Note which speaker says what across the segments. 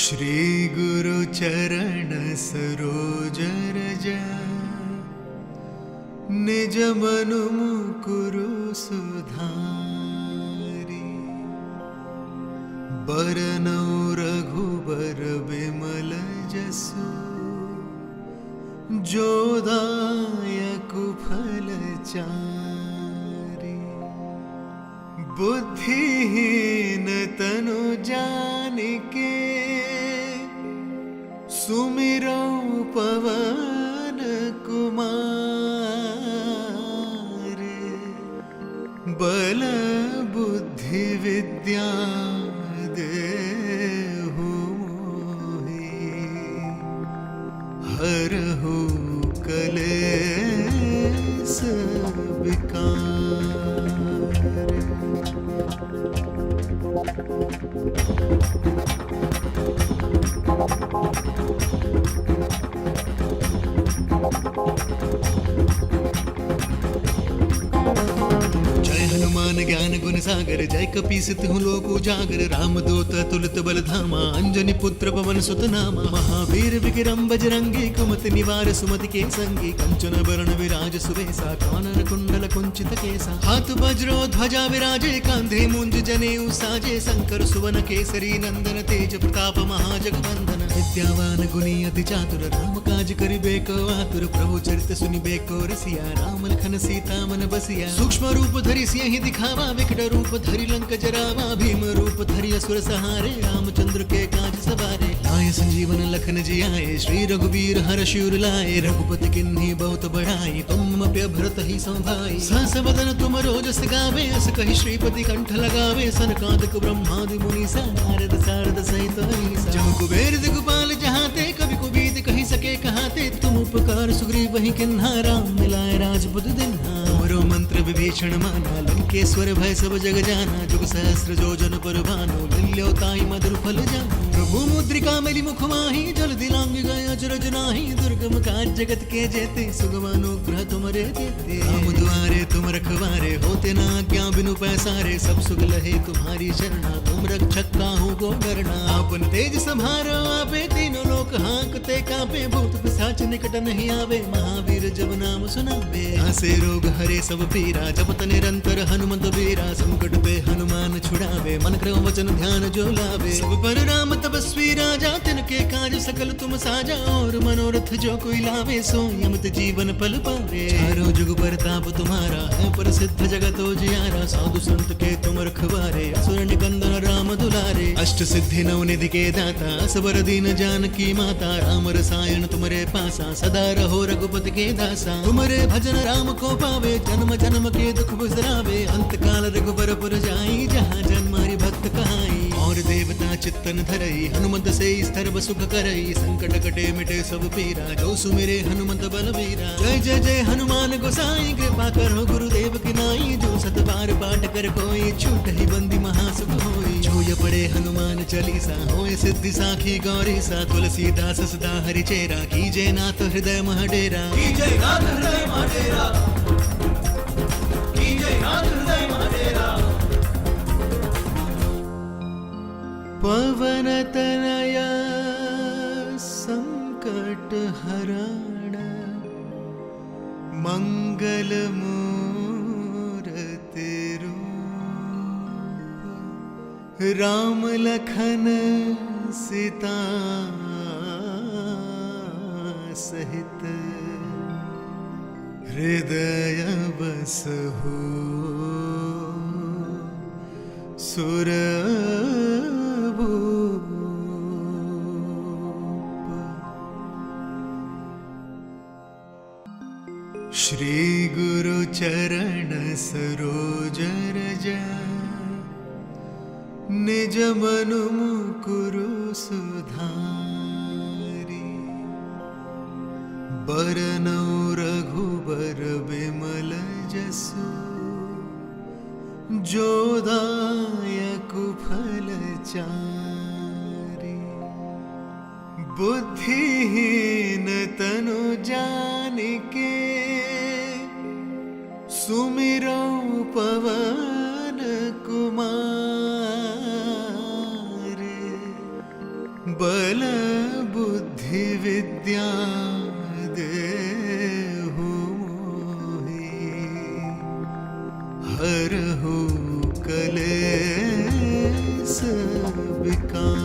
Speaker 1: श्री गुरु चरण सरोज रज निज मनु मुकुरु सुधारी बरनौ रघुबर बिमल जसु जो दायकु फल चारि बुद्धिहीन तनु जानिके सुमिरौ पवन कुमार बल बुद्धि विद्या देहु मोहि हरहु कलेस विकार। जय हनुमान ज्ञान गुण सागर जय कपीस तिहु लोक उजागर राम दूत तुलित बल धामा अंजनी पुत्र पवन सुत नामा महावीर विक्रम बजरंगी कुमति निवार सुमति के संगी कंचन बरण विराज सुवेसा कानन कुंडल कुंचित केसा हाथ वज्रो ध्वजा विराजे कांधे मुंज जनेऊ साजे शंकर सुवन केसरी नंदन तेज प्रताप महाजगवंदन विद्यावान गुणी अति चातुर राम काज करिबे को आतुर प्रभु चरित सुनिबे को रसिया राम लखन सीता मन बसिया सूक्ष्म रूप धरि सियहि दिखावा विकट रूप धरि लंक जरावा भीम रूप धरि असुर सहारे रामचंद्र के काज सवारे लाए संजीवन लखन जियाए श्री रघुवीर हर्षि उर लाए रघुपति किन्ही बहुत बढ़ाई तुम मम भरत ही संभाई सहस वदन तुम रोजस गावे अस कहि श्रीपति कंठ लगावे सनकादिक ब्रह्मादि मुनीसा नारद सारद सहित अहीसा जम कुबेर दिगपाल जहाते कवि कुबीत कहि सके कहाते तुम उपकार सुग्रीव वही किन्हा राम मिलाए राजपुत दिन्हा तुमरो मंत्र विभीषण माना लंकेश्वर भय सब जग जाना जुग सहस्र जोजन पर भानु लील्यो ताई मधुर फल जानु प्रभु मुद्रिका मेली मुख माही जल दिलांग गए अजरज नाही दुर्गम काज जगत के जेते सुगम अनुग्रह तुमरे जेते राम द्वारे तुम रखवारे होते न आज्ञा बिनु पैसारे सब सुख लहे तुम्हारी शरणा तुम रक्षक काहू को डरना आपन तेज संभारो आपे तीनों लोक हांकते कांपे भूत पिशाच निकट नहीं आवे महावीर जब नाम सुनावे आसे रोग हरे सब पीरा जपत निरंतर हनुमत बीरा संकट पे हनुमान छुड़ावे मन क्रम वचन ध्यान जो लावे सब पर राम तपस्वी राजा तिनके काज सकल तुम साजा और मनोरथ जो कोई लावे सो यमत जीवन पल पावे चारों जुग परताप तुम्हारा है प्रसिद्ध जगत उजियारा साधु संत के तुम रखवारे असुर निकंदन राम दुलारे अष्ट सिद्धि नव निधि के दाता असबर दीन जानकी माता राम रसायन तुमरे पासा सदा रहो रघुपति के दासा तुमरे भजन राम को पावे जन्म जन्म के दुख बिसरावे अंत काल रघुबर पुर जाई जहाँ जन्मारी भक्त कहाई और देवता चित्तन धरई हनुमत से सर्व सुख करई संकट कटे मिटे सब पीरा जो सुमिरे हनुमत बलवीरा जय जय जय हनुमान गोसाई कृपा करो गुरुदेव की नाई जो सत बार पाठ कर कोई छूट ही बंदी महासुख होई जो ये पढ़े हनुमान चालीसा होए सिद्धि साखी गौरी सा तुलसीदास सदा हरि चेरा कीजे नाथ हृदय महडेरा कीजे नाथ हृदय महडेरा कीजे नाथ हृदय महडेरा पवन तनय संकट हरण मंगल मूर्ति रूप राम लखन सीता सहित हृदय बसहु सुरभूप। श्री गुरु चरण सरोज रज निज मनु मुकुरु सुधारी बरनौ रघुबर बिमल जसु जो दायकु फल चारि बुद्धिहीन तनु जानिके सुमिरौ पवन कुमार बल बुद्धि विद्या देहु मोहि, हरहु कलेस विकार।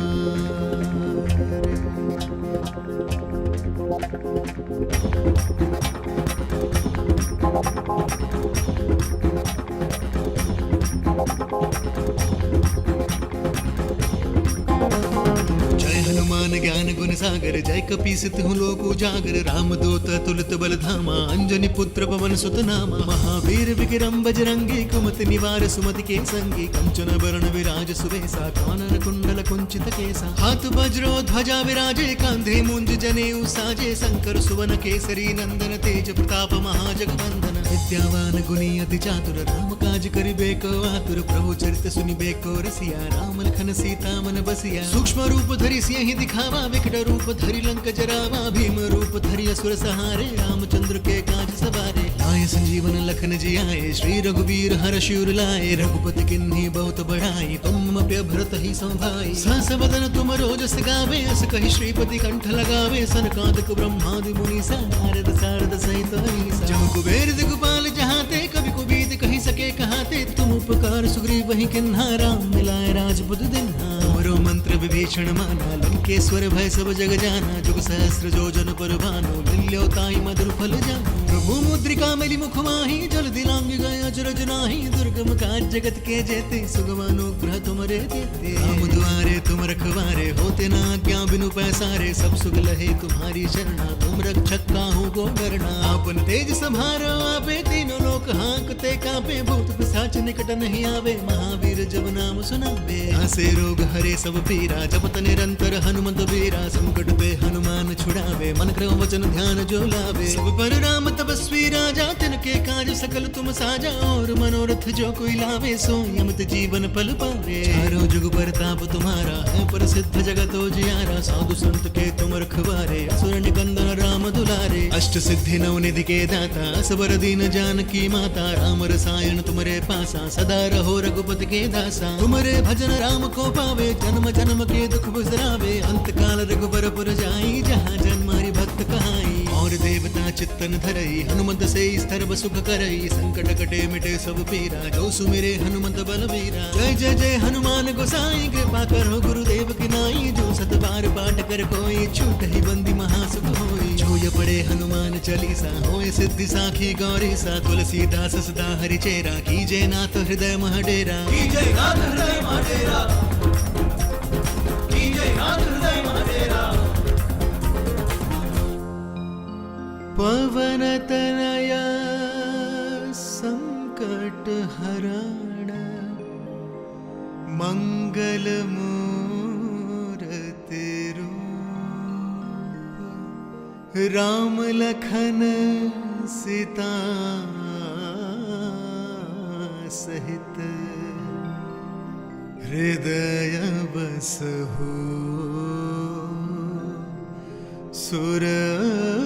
Speaker 1: हनुमान ज्ञान गुण सागर, जय कपीसित हूँ लोक उजागर। राम दूत तुलित बल धामा, अंजनी पुत्र पवन सुत नामा। महावीर विक्रम बजरंगी, कुमति निवार सुमति के संगी। कंचन बरण विराज सुवेसा, कानन कुंडल कुंचित केसा। हाथ वज्रो ध्वजा विराजे, कांधे मुंज जनेऊ साजे। शंकर सुवन केसरी नंदन, तेज प्रताप महाजगवंदन। विद्यावान गुणी अति चातुर, राम काज करिबे को आतुर। प्रभु चरित सुनिबे को रसिया, राम लखन सीता मन बसिया। सूक्ष्म रूप धरि सिंह दिखावा, विकट रूप धरि लंक जरावा। भीम रूप धरि असुर सहारे, रामचंद्र के काज सवारे। आए संजीवन लखन जियाए, श्री रघुवीर हर्ष उर लाए। रघुपति किन्ही बहुत बढ़ाई, तुम मम भरत ही संभाई। सहस वदन तुम रोजस गावे, अस कहि श्रीपति कंठ लगावे। सनकादिक ब्रह्मादि मुनीसा, नारद सारद सहित अहीसा। जम कुबेर दिगपाल जहाते, कवि कुबीत कहि सके कहाते। तुम उपकार सुग्रीव वही किन्हा, राम मिलाए राजपुत दिन्हा। तुमरो मंत्र विभीषण माना, लंकेश्वर भय सब जग जाना। जुग सहस्र योजन पर भानु, लील्यो ताई मधुर फल जानु। प्रभु मुद्रिका मेली मुख माही, जल दिलांग गए अजरज नाही। दुर्गम काज जगत के जेते, सुगम अनुग्रह तुमरे देते। राम दुआरे तुम रखवारे, होते न आज्ञा बिनु पैसारे। सब सुख लहे तुम्हारी शरणा, तुम रक्षक काहू को डरना। आपन तेज संभारो आपे, तीनों लोक हांकते कांपे। भूत पिशाच निकट नहीं आवे, महावीर जब नाम सुनावे। आसे रोग हरे सब पीरा, जपत निरंतर हनुमत बीरा। संकट ते हनुमान छुड़ावे, मन क्रम वचन ध्यान जो लावे। सब पर राम तपस्वी राजा, तिनके काज सकल तुम साजा। और मनोरथ जो कोई लावे, सो यमत जीवन पल पावे। चारों जुग परताप तुम्हारा, है प्रसिद्ध जगत उजियारा। साधु संत के तुम रखवारे, असुर निकंदन राम दुलारे। अष्ट सिद्धि नव निधि के दाता, असबर दीन जानकी माता। राम रसायन तुमरे पासा, सदा रहो रघुपति के दासा। तुमरे भजन राम को पावे, जन्म जन्म के दुख बिसरावे। अंत काल रघुबर पुर जाई, जहाँ जन्मारी भक्त कहाई। और देवता चित्तन धरई, हनुमत से सर्व सुख करई। संकट कटे मिटे सब पीरा, जो सुमिरे हनुमत बलवीरा। जय जय जय हनुमान गोसाई, कृपा करो गुरुदेव की नाई। जो सत बार पाठ कर कोई, छूट ही बंदी महासुख होई। जो ये पढ़े हनुमान चालीसा, होए सिद्धि साखी गौरी सा। तुलसीदास सदा हरि चेरा, कीजे नाथ हृदय महडेरा। कीजे नाथ हृदय महडेरा, कीजे नाथ हृदय महडेरा। पवन तनय संकट हरण, मंगल मूरति रूप। राम लखन सीता सहित, हृदय बसहु सुरभूप।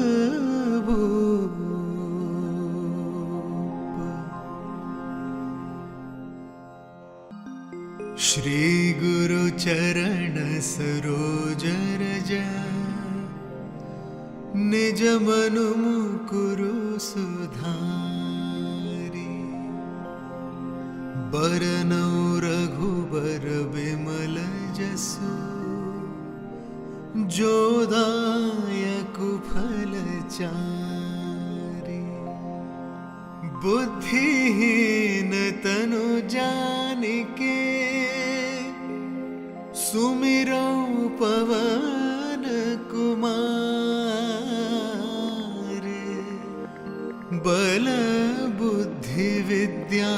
Speaker 1: श्री गुरु चरण सरोज रज, निज मनु मुकुरु सुधारी। बरनौ रघुबर विमल जसु, जो दायक फल चारि। बुद्धिहीन तनु जानिके, सुमिरौ पवन कुमार। बल बुद्धि विद्या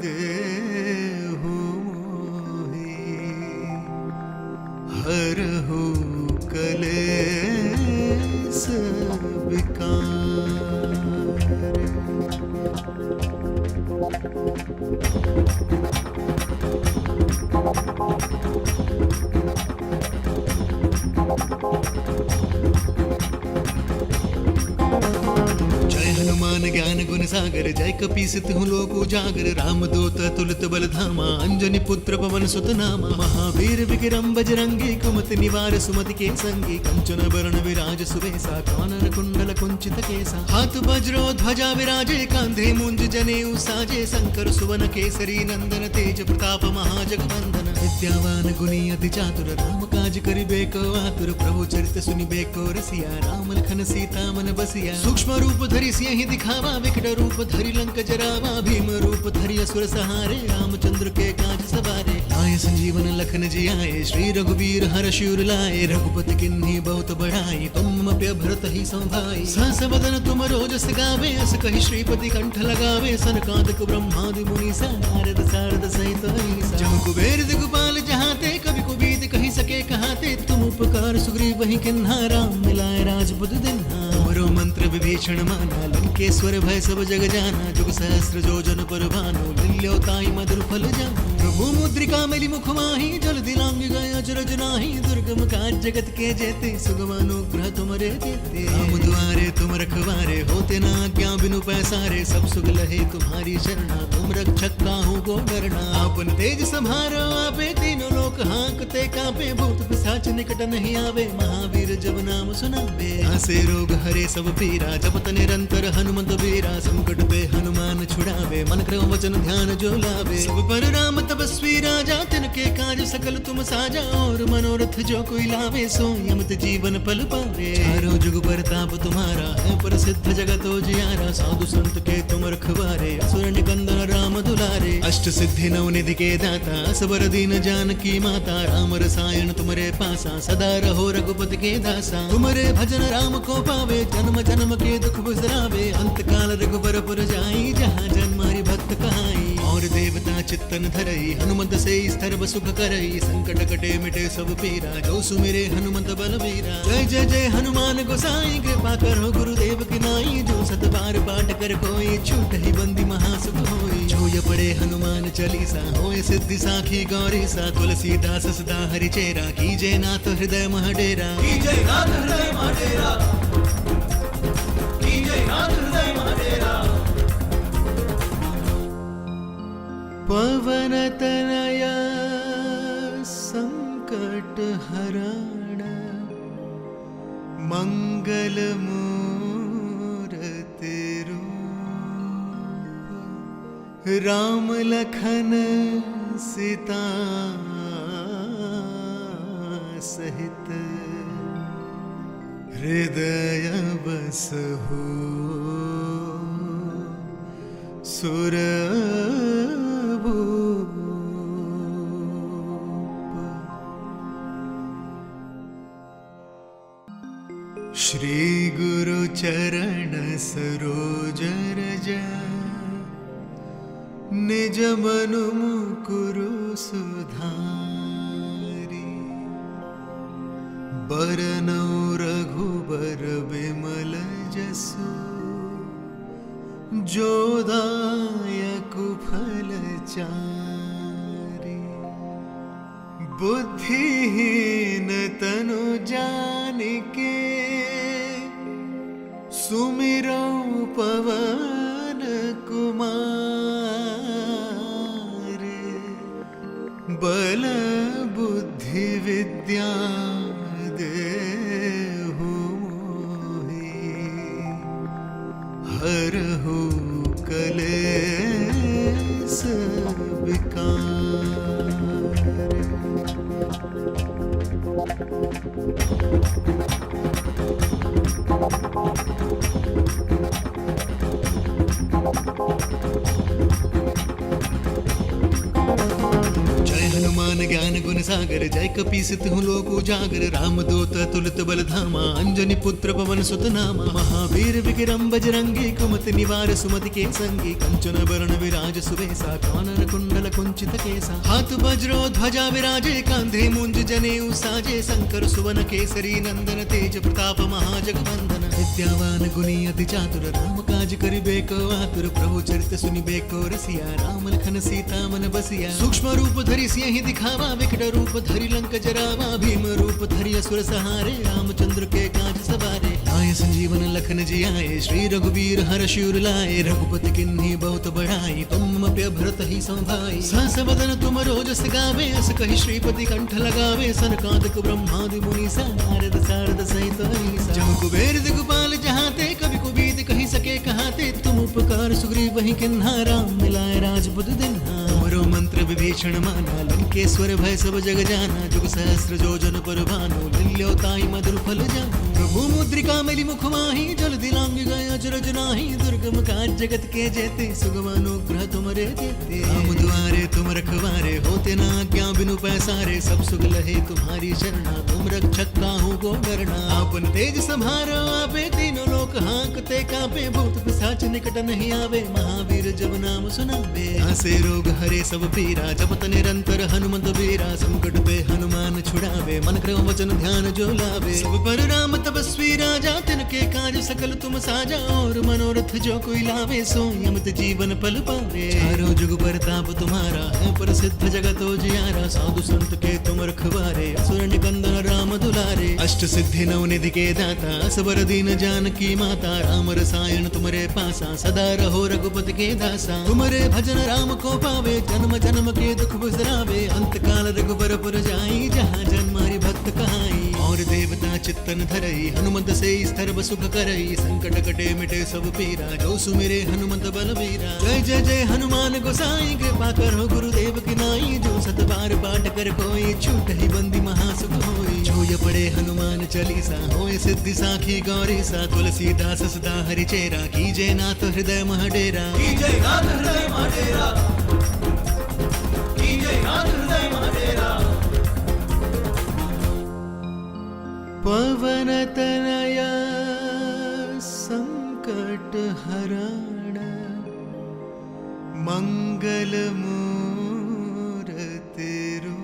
Speaker 1: देहु मोहि, हरहु कलेस विकार। जय हनुमान ज्ञान गुण गुण सागर जय कपीस तिहु लोक उजागर राम दूत तुलित बल धामा अंजनी पुत्र पवन सुत नामा महावीर विक्रम बजरंगी कुमति निवार सुमति के संगी कंचन बरण विराज सुवेसा कानन कुंडल कुंचित केसा हाथ वज्रो ध्वजा विराजे कांधे मुंज जनेऊ साजे शंकर सुवन केसरी नंदन तेज प्रताप महाजगवंदन विद्यावान गुणी अति चातुर राम काज करिबेको आतुर प्रभु चरित सुनिबेको रसिया राम लखन सीता मन बसिया सूक्ष्म रूप धरि सिंहि दिखावा विकट रूप धरि लंक जरावा भीम रूप धरि असुर सहारे रामचंद्र के काज सवारे आए संजीवन लखन जियाए श्री रघुवीर हर शिवर लाए रघुपति किन्हीं बहुत बढ़ाई तुम प्य भरत ही संभाई सहस बदन तुम रोजस गावे अस कहि श्रीपति कंठ लगावे सनकादिक ब्रह्मादि मुनीसा नारद सारद सहित अहिसा जम कुबेर दिगपाल जहाते कवि कुबीद कहि सके कहाते तुम उपकार सुग्रीव वही किन्हा राम मिलाए राजपुत दिन्हा तुमरो मंत्र विभीषण माना लंकेश्वर भय सब जग जाना जुग सहस्र जो जन पर भानु लील्यो ताई मधुर फल जानु प्रभु मुद्रिका मेली मुख माही जल दिलांग गए अजरज नाही दुर्गम काज जगत के जेते सुगम अनुग्रह तुमरे देते राम दुआरे तुम रखवारे होते ना क्या बिनु पैसारे सब सुख लहे तुम्हारी शरणा तुम रक्षक काहू को डरना आपन तेज संहारो आपे तीनों लोक हांकते कांपे भूत पिशाच निकट नहीं आवे महावीर जब नाम सुनावे हासे रोग हरे सब पीरा जपत निरंतर हनुमत बीरा संकट पे हनुमान छुड़ावे मन क्रम वचन ध्यान जो लावे सब पर राम तपस्वी राजा तिनके काज सकल तुम साजा और मनोरथ जो कोई लावे सो यमत जीवन पल पावे चारों जुग परताप तुम्हारा है प्रसिद्ध जगत उजियारा साधु संत के तुम रखवारे असुर निकंदन राम दुलारे अष्ट सिद्धि नव निधि के दाता असबर दीन जानकी माता राम रसायन तुमरे पासा सदा रहो रघुपति के दासा तुमरे भजन राम को पावे जन्म जन्म के दुख बिसरावे अंत काल रघुबर पुर जाई जहाँ जन्म हरि भक्त कहाई और देवता चित्तन धरई हनुमत से स्तर सुख करई संकट कटे मिटे सब पीरा जो सुमिरे हनुमत बलवीरा जय जय जय हनुमान गोसाई कृपा करो गुरुदेव की नाई जो सत बार पाठ कर कोई छूट ही बंदी महासुख होई जो ये पढ़े हनुमान चालीसा होए सिद्धि साखी गौरी सा तुलसीदास सदा हरि चेरा कीजे नाथ हृदय महडेरा कीजे नाथ हृदय महडेरा कीजे नाथ हृदय महडेरा पवन तनया संकट हरण मंगल मूर्ति रूप राम लखन सीता सहित हृदय बसहु सुर श्री गुरु चरण सरोज रज निज मनु मुकुरु सुधारी बरनौ रघुबर बिमल जसु जो दायकु फल चारि बुद्धिहीन तनु जानिके सुमिरो पवन कुमार बल बुद्धि विद्या देहु मोहि हरहु कलेस विकार जय हनुमान ज्ञान गुण सागर जय कपीस तिहु लोक उजागर राम दूत तुलित बल धामा अंजनी पुत्र पवन सुत नामा महावीर विक्रम बजरंगी कुमति निवार सुमति के संगी कंचन बरण विराज सुवेसा कानन कुंडल कुंचित केसा हाथ वज्रो ध्वजा विराजे कांधे मुंज जनेऊ साजे शंकर सुवन केसरी नंदन तेज प्रताप महाजगवंदन विद्यावान गुणी अति चातुर राम काज करिबेको आतुर प्रभु चरित सुनिबेको रसिया राम लखन सीता मन बसिया सूक्ष्म रूप धरि सिंहि दिखा दिखावा विकट रूप धरि लंक जरावा भीम रूप धरि असुर सहारे रामचंद्र के काज सवारे आए संजीवन लखन जी आए श्री रघुवीर हर्ष उर लाए रघुपति किन्हीं बहुत बढ़ाई तुम प्य भरत ही संभाई सहस बदन तुम रोजस गावे अस कहि श्रीपति कंठ लगावे सनकादिक ब्रह्मादि मुनीसा नारद सारद सहित अहिसा जम कुबेर दिगपाल जहाते कवि कुबीद कहि सके कहाते तुम उपकार सुग्रीव वही किन्हा राम मिलाए राजपुत दिन्हा तुमरो मंत्र विभीषण माना लंकेश्वर भय सब जग जाना जुग सहस्र जो जन पर भानु लील्यो ताई मधुर फल जानु प्रभु मुद्रिका मेली मुख माही जल दिलांग गए अचरज नाही दुर्गम काज जगत के जेते सुगम अनुग्रह तुमरे जेते राम दुआरे तुम रखवारे होते ना क्या बिनु पैसारे सब सुख लहे तुम्हारी शरणा तुम रक्षक काहू को डरना आपन तेज संभारो आपे तीनों लोक हांकते कापे भूत पिशाच निकट नहीं आवे महावीर जब नाम सुनावे हंसे रोग हरे सब पीरा जपत निरंतर हनुमत वीरा संकट पे हनुमान छुड़ावे मन क्रम वचन ध्यान जो लावे सब पर राम तपस्वी राजा तिनके काज सकल तुम साजा और मनोरथ जो कोई लावे सो यमत जीवन पल पावे चारों जुग परताप तुम्हारा है प्रसिद्ध जगत उजियारा साधु संत के तुम रखवारे असुर निकंदन राम दुलारे अष्ट सिद्धि नव निधि के दाता असबर दीन जानकी माता राम रसायन तुमरे पासा सदा रहो रघुपति के दासा तुमरे भजन राम को पावे जन्म जन्म के दुख बिसरावे अंत काल रघुबर पुर जाई जहाँ जन्म हरि भक्त कहाई और देवता चित्तन धरई हनुमत से सर्व सुख करई संकट कटे मिटे सब पीरा जो सुमिरे हनुमत बलवीरा जय जय जय हनुमान गोसाई कृपा करो गुरुदेव की नाई जो सत बार पाठ कर कोई छूट ही बंदी महासुख होई जो ये पढ़े हनुमान चालीसा होए सिद्धि साखी गौरी सा तुलसीदास सदा हरि चेरा कीजे नाथ हृदय महडेरा कीजे नाथ हृदय महडेरा कीजे नाथ हृदय महडेरा पवन तनया संकट हरण मंगल मूर्ति रूप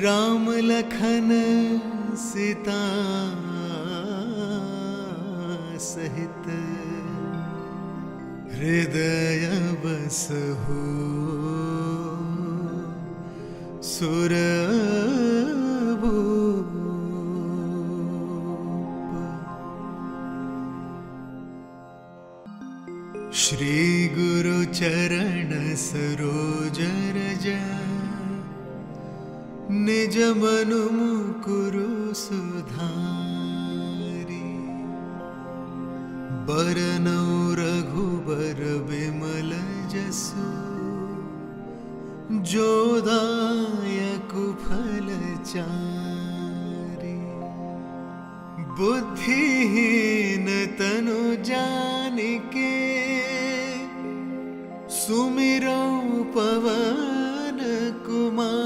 Speaker 1: राम लखन सीता सहित हृदय बसहु सुर श्री गुरु चरण सरोज रज निज मनु मुकुरु सुधारी बरनौ रघुबर विमल जसु जो दायक फल चारि बुद्धिहीन तनु जानिके सुमिरो पवन कुमार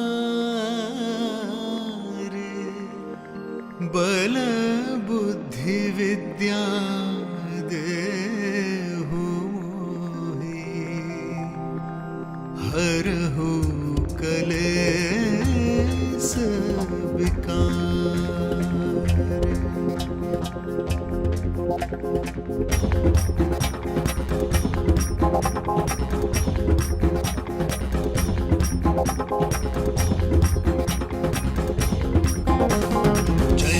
Speaker 1: बल बुद्धि विद्या देहु मोहि हरहु कलेस विकार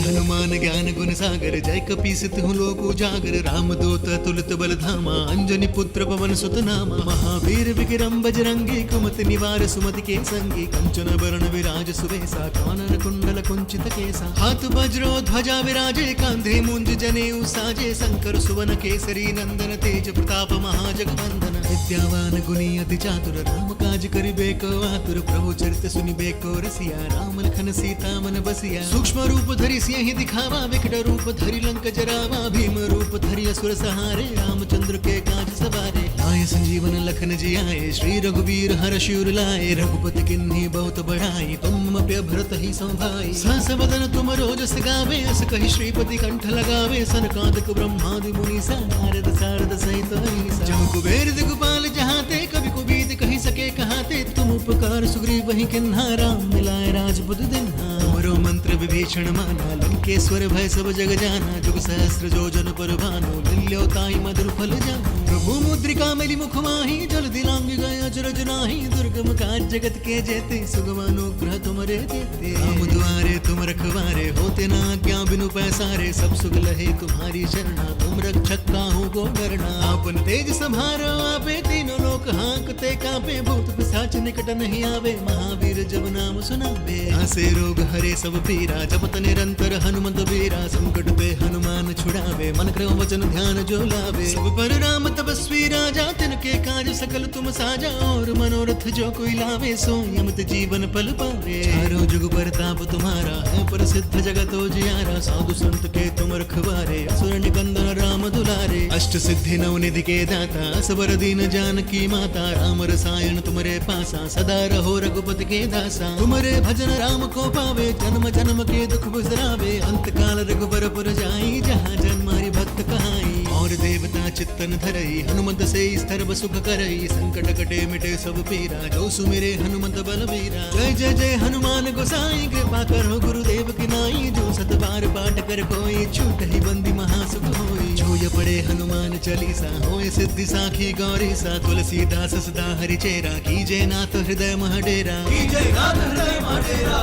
Speaker 1: हनुमान ज्ञान गुण सागर जय कपीसित हूँ लोक उजागर राम दूत तुलित बल धामा अंजनी पुत्र पवन सुत नामा महावीर विक्रम बजरंगी कुमति निवार सुमति के संगी कंचन वरण विराज सुवेसा कानन कुंडल कुंचित केसा हाथ वज्रो ध्वजा विराजे कांधे मुंज जनेऊ साजे शंकर सुवन केसरी नंदन तेज प्रताप महाजगवंदन विद्यावान गुणी अति चातुर राम काज करिबे को आतुर प्रभु चरित सुनिबे को रसिया राम लखन सीता मन बसिया सूक्ष्म रूप धरि सियहि दिखावा विकट रूप धरि लंक जरावा भीम रूप धरि असुर सहारे रामचंद्र के काज सवारे आए संजीवन लखन जी आए श्री रघुवीर हर्ष उर लाए रघुपति किन्हीं बहुत बढ़ाई तुम प्य भरत ही संभाई सहस बदन तुम रोजस गावे अस कहि श्रीपति कंठ लगावे सनकादिक ब्रह्मादि मुनीसा नारद सारद सहित अहिसा जम कुबेर दिगपाल जहाते कवि कुबीद कहि सके कहाते तुम उपकार सुग्रीव वही किन्हा राम मिलाए राजपुत दिन्हा तुमरो मंत्र विभीषण विभीषण माना लंकेश्वर भय सब जग जाना जुग सहस्र जो जन पर भानु लील्यो ताई मधुर फल जानु प्रभु मुद्रिका मिली मुख माही जल दिलांग गए अचरज नाही दुर्गम काज जगत के जेते सुगम अनुग्रह तुमरे देते राम द्वारे तुम रखवारे होते ना आज्ञा बिनु पैसारे सब सुख लहे तुम्हारी शरणा तुम रक्षक काहू को डरना आपन तेज संभारो आपे तीनों लोक हाँकते कापे भूत पिशाच निकट नहीं आवे महावीर जब नाम सुनावे आसे रोग हरे सब पीरा जपत निरंतर हनुमंत बीरा संकट पे हनुमान छुड़ावे मन क्रम वचन ध्यान जो लावे सब पर राम तपस्वी राजा तिनके काज सकल तुम साजा और मनोरथ जो कोई लावे सो यमत जीवन पल पावे चारों जुग परताप तुम्हारा है प्रसिद्ध जगत जियारा साधु संत के तुम रखवारे असुर निकंदन राम दुलारे अष्ट सिद्धि नवनिधि के दाता असबर दीन जानकी माता राम रसायन तुम्हारे पासा सदा रहो रघुपति के दासा तुम्हारे भजन राम को पावे जन्म जन्म के दुख बिसरावे अंत काल रघुबर पुर जाई जहाँ जन्मारी भक्त कहाई और देवता चित्तन धरई हनुमंत से स्तर सुख करई संकट कटे मिटे सब पीरा जो सुमिरे हनुमंत बलबीरा जय जय जय हनुमान गोसाई कृपा करो गुरुदेव की नाई जो सत बार पाठ कर कोई छूट ही बंदी महासुख होई छूय पड़े हनुमान चालीसा होए सिद्धि साखी गौरी सा तुलसीदास सदा हरि चेरा कीजय नाथ हृदय महडेरा कीजय नाथ हृदय महडेरा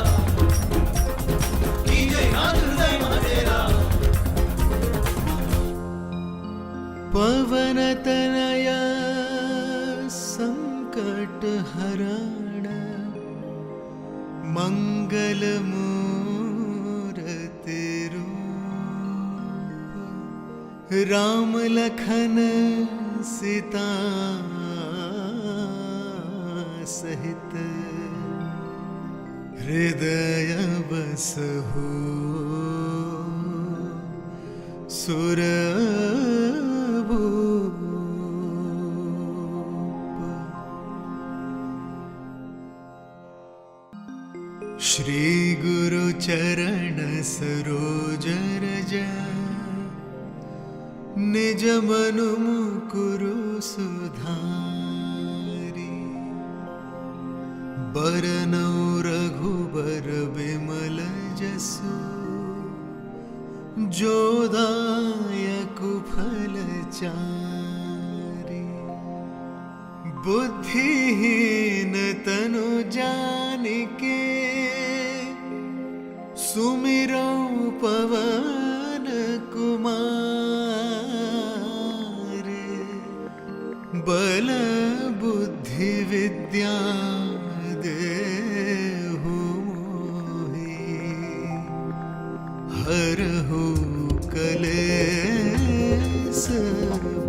Speaker 1: कीजय नाथ हृदय महडेरा पवन तनया संकट हरण मंगल मूर्ति रूप राम लखन सीता सहित हृदय बसहु सुर श्री गुरु चरण सरोज रज निज मनु मुकुरु सुधारी बरनौ रघुबर बिमल जसु जोदायक फल चारि बुद्धिहीन तनु जानिके सुमिरो पवन कुमार बल बुद्धि विद्या देहु मोहि हरहु कलेस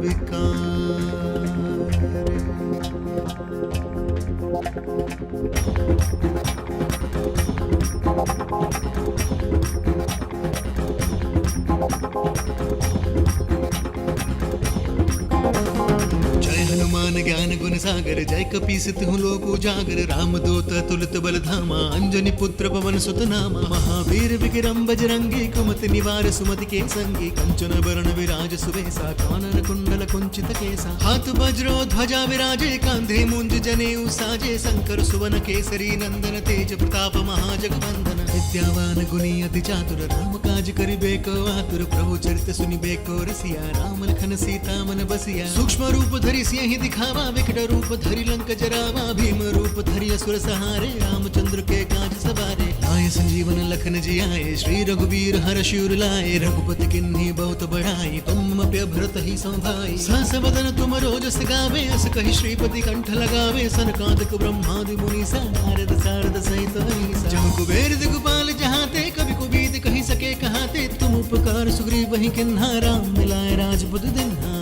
Speaker 1: विकार। जय हनुमान ज्ञान गुण सागर जय कपीस तिहु लोक उजागर राम दूत तुलित बल धामा अंजनी पुत्र पवन सुत नामा महावीर विक्रम बजरंगी कुमति निवार सुमति के संगी कंचन वरण विराज सुबेसा कानन कुंडल कुंचित केसा हाथ वज्रो ध्वजा विराजे कांधे मुंज जनेऊ साजे शंकर सुवन केसरी नंदन तेज प्रताप महाजगवंदन विद्यावान गुणी अति चातुर राम काज करिबे को आतुर प्रभु चरित सुनिबे को रसिया राम लखन सीता मन बसिया सूक्ष्म रूप धरि सिंह दिखावा विकट रूप धरि लंक जरावा भीम रूप धरि असुर सहारे रामचंद्र के काज सवारे आए संजीवन लखन जियाए श्री रघुवीर हर्ष उर लाए रघुपति किन्हीं बहुत बढ़ाई तुम प्य भरत ही संभाई सहस वदन तुम रोजस गावे अस कहि श्रीपति कंठ लगावे सनकादिक ब्रह्मादि मुनीसा नारद सारद सहित अहिसा जम कुबेर दिगपाल जहाते कवि कुबीत कहि सके कहाते तुम उपकार सुग्रीव वही किन्हा राम मिलाए राजपुत दिन्हा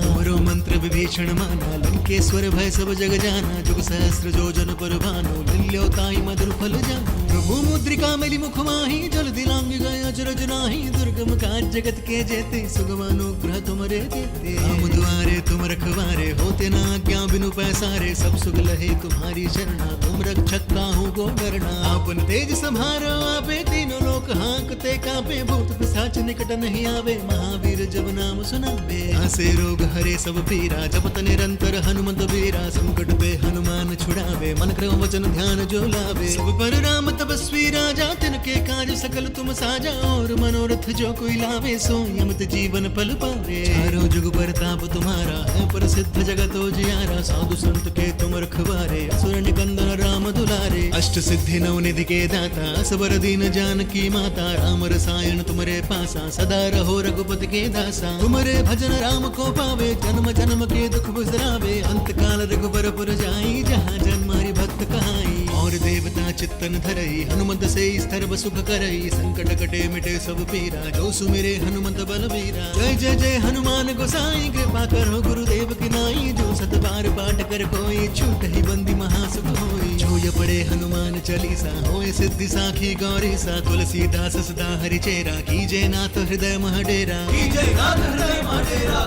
Speaker 1: मंत्र विभीषण माना लंकेश्वर भय सब जग जाना जुग सहस्र जो जन पर भानु लील्यो ताई मधुर फल जानु प्रभु मुद्रिका मिली मुख माही जल दिलांग गए अचरज नाही दुर्गम काज जगत के जेते सुगम अनुग्रह तुमरे देते राम द्वारे तुम रखवारे होते ना आज्ञा बिनु पैसारे सब सुख लहे तुम्हारी शरणा तुम रक्षक काहू को डरना आपन तेज संभारो आपे तीनों लोक हाँकते कापे भूत पिशाच निकट नहीं आवे महावीर जब नाम सुनावे आसे रोग हरे सब पीरा पीरा जपत निरंतर हनुमत बीरा। संकट पे हनुमान छुड़ावे मन क्रम वचन ध्यान जो लावे। सब पर राम तपस्वी राजा तिनके काज सकल तुम साजा। और मनोरथ जो कोई लावे सोई अमित जीवन फल पावे। चारों जुग परताप तुम्हारा है प्रसिद्ध जगत उजियारा। साधु संत के तुम रखवारे असुर निकंदन राम दुलारे। अष्ट सिद्धि नव निधि के दाता असबर दीन जानकी माता। राम रसायन तुम्हारे पासा सदा रहो रघुपति के दासा। तुम्हारे भजन राम को पावे जन्म जन्म के दुख बिसरावे। अंत काल रघुबर पुर जाई जहाँ जन्मारी भक्त कहाई। और देवता चित्तन धरई हनुमत से सर्व सुख करई। संकट कटे मिटे सब पीरा जो सुमिरे हनुमत बलबीरा। जय जय जय हनुमान गोसाई कृपा करो गुरुदेव की नाई। जो सत बार पाठ कर कोई छूट ही बंदी महासुख होई। जो ये पढ़े हनुमान चालीसा होए सिद्धि साखी गौरी सा। तुलसीदास सदा हरि चेरा कीजे नाथ हृदय मह डेरा। कीजे नाथ हृदय मह डेरा।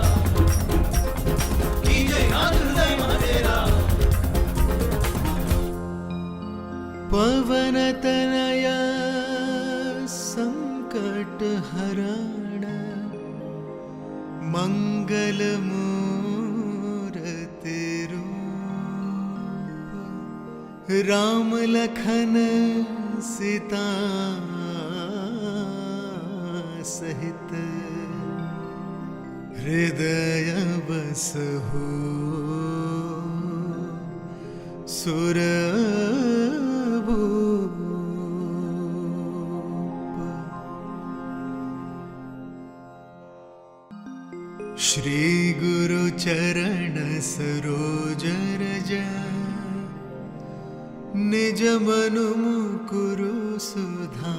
Speaker 1: कीजे नाथ हृदय मह डेरा। पवन तनया संकट हरण मंगल मूर्ति रूप। राम लखन सीता सहित हृदय बसहु सुरभूप। श्री गुरु चरण सरोज रज निज मनु मुकुरु सुधारी।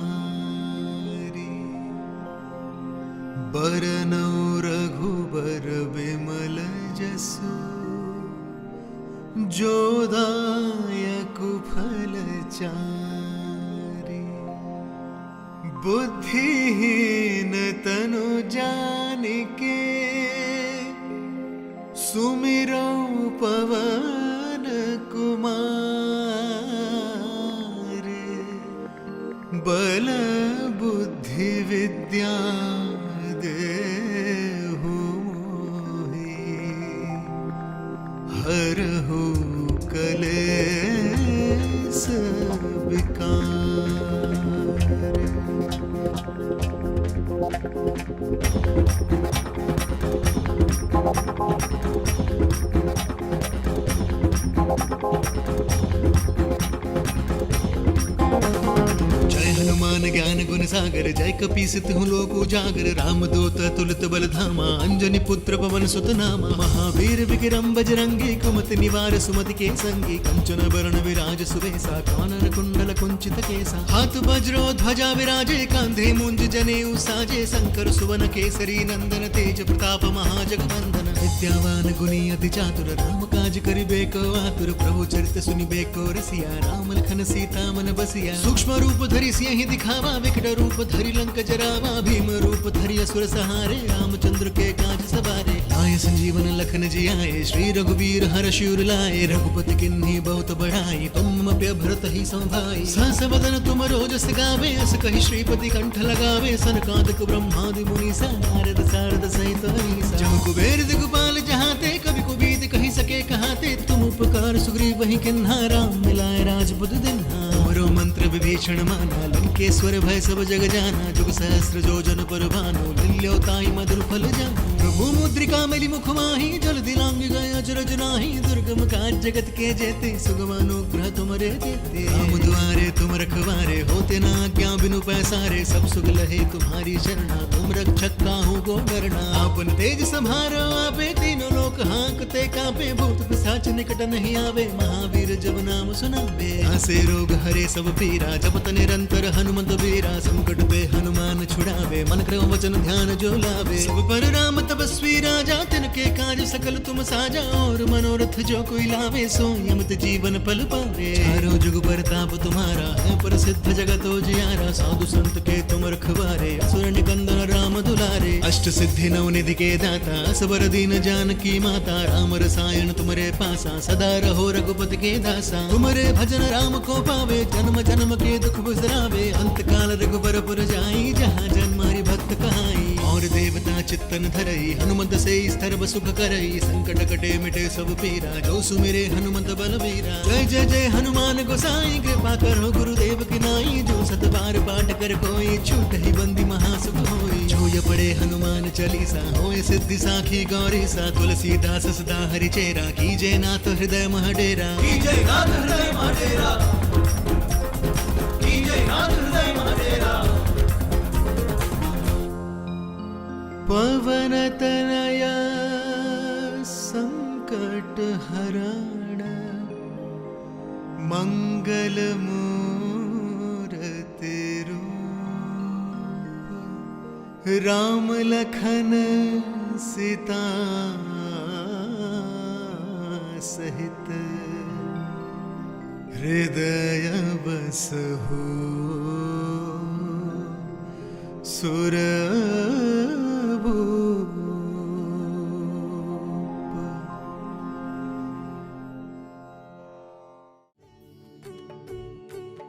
Speaker 1: बरनौ रघुबर बिमल जसु जो दायक फल चारि। बुद्धिहीन तनु जानिके सुमिरौ पवन कुमार। बल बुद्धि विद्या देहु मोहि। हरहु कलेस विकार। हनुमान ज्ञान गुण सागर जय कपीस तिहु लोक उजागर। राम दूत तुलित बल धामा अंजनी पुत्र पवन सुत नामा। महावीर विक्रम बजरंगी कुमति निवार सुमति के संगी। कंचन बरण विराज सुवेसा कानन कुंडल कुंचित केसा। हाथ वज्रो ध्वजा विराजे कांधे मुंज जनेऊ साजे। शंकर सुवन केसरी नंदन तेज प्रताप महाजगवंदन। विद्यावान गुणी अति चातुर राम काज करिबे को आतुर। प्रभु चरित सुनिबे को रसिया राम लखन सीता मन बसिया। सूक्ष्म रूप धरि सिंह दिखावा विकट रूप धरि लंक जरावा। भीम रूप धरि असुर सहारे रामचंद्र के काज सवारे। आय संजीवन लखन जियाए श्री रघुवीर हर्ष उर लाए। रघुपति किन्ही बहुत बढ़ाई तुम पे भरत ही संभाई। सहस वदन तुम रोजस गावे अस कहि श्रीपति कंठ लगावे। सनकादिक ब्रह्मादि मुनीसा नारद सारद सहित अहीसा। जम कुबेर दिगपाल जहाते कवि कुबीद कहि सके कहाते। तुम उपकार सुग्रीव वही किन्हा राम मिलाए राजपुत दिन्हा। तुमरो मंत्र विभीषण माना लंकेश्वर भय सब जग जाना। जुग सहस्र योजन पर भानु लील्योताई मधुर फल जानु। प्रभु मुद्रिका मेली मुख माही जल दिलांग गए अजरज नाही। दुर्गम काज जगत के जेते सुगम अनुग्रह तुमरे देते। राम द्वारे तुम रखवारे होते न आज्ञा बिनु पैसारे। सब सुख लहे तुम्हारी शरणा तुम रक्षक काहू को डरना। आपन तेज संभारो आपे तीनों लोक हांकते कांपे। भूत पिशाच निकट नहीं आवे महावीर जब नाम सुनावे। आसे रोग हरे सब पीरा जपत निरंतर हनुमत बीरा। संकट पे हनुमान छुड़ावे मन क्रम वचन ध्यान जो लावे। सब पर राम तपस्वी राजा तिनके काज सकल तुम साजा। और मनोरथ जो कोई लावे सोई अमित जीवन फल पावे। चारों जुग परताप तुम्हारा है प्रसिद्ध जगत उजियारा। साधु संत के तुम रखवारे असुर निकंदन राम दुलारे। अष्ट सिद्धि नव निधि के दाता असबर दीन जानकी माता। राम रसायन तुम्हारे पासा सदा रहो रघुपति के दासा। तुम्हारे भजन राम को पावे जन्म जन्म के दुख बिसरावे। अंत काल रघुबर पुर जाई जहाँ जन्मारी भक्त कहाई। और देवता चित्तन धरई हनुमंत से स्तर सुख करई संकट कटे मिटे सब पीरा जो सुमिरे हनुमंत बलवीरा। जय जय जय हनुमान गोसाई कृपा करो गुरुदेव की नाई जो सत बार पाठ कर कोई छूट ही बंदी महासुख होई। जो ये पढ़े हनुमान चालीसा होए सिद्धि साखी गौरी सा तुलसीदास सदा हरि चेरा कीजय नाथ हृदय महडेरा। कीजय नाथ हृदय महडेरा कीजय नाथ हृदय महडेरा। पवन तनया संकट हरण मंगल मूर्ति रूप राम लखन सीता सहित हृदय बसहु सुर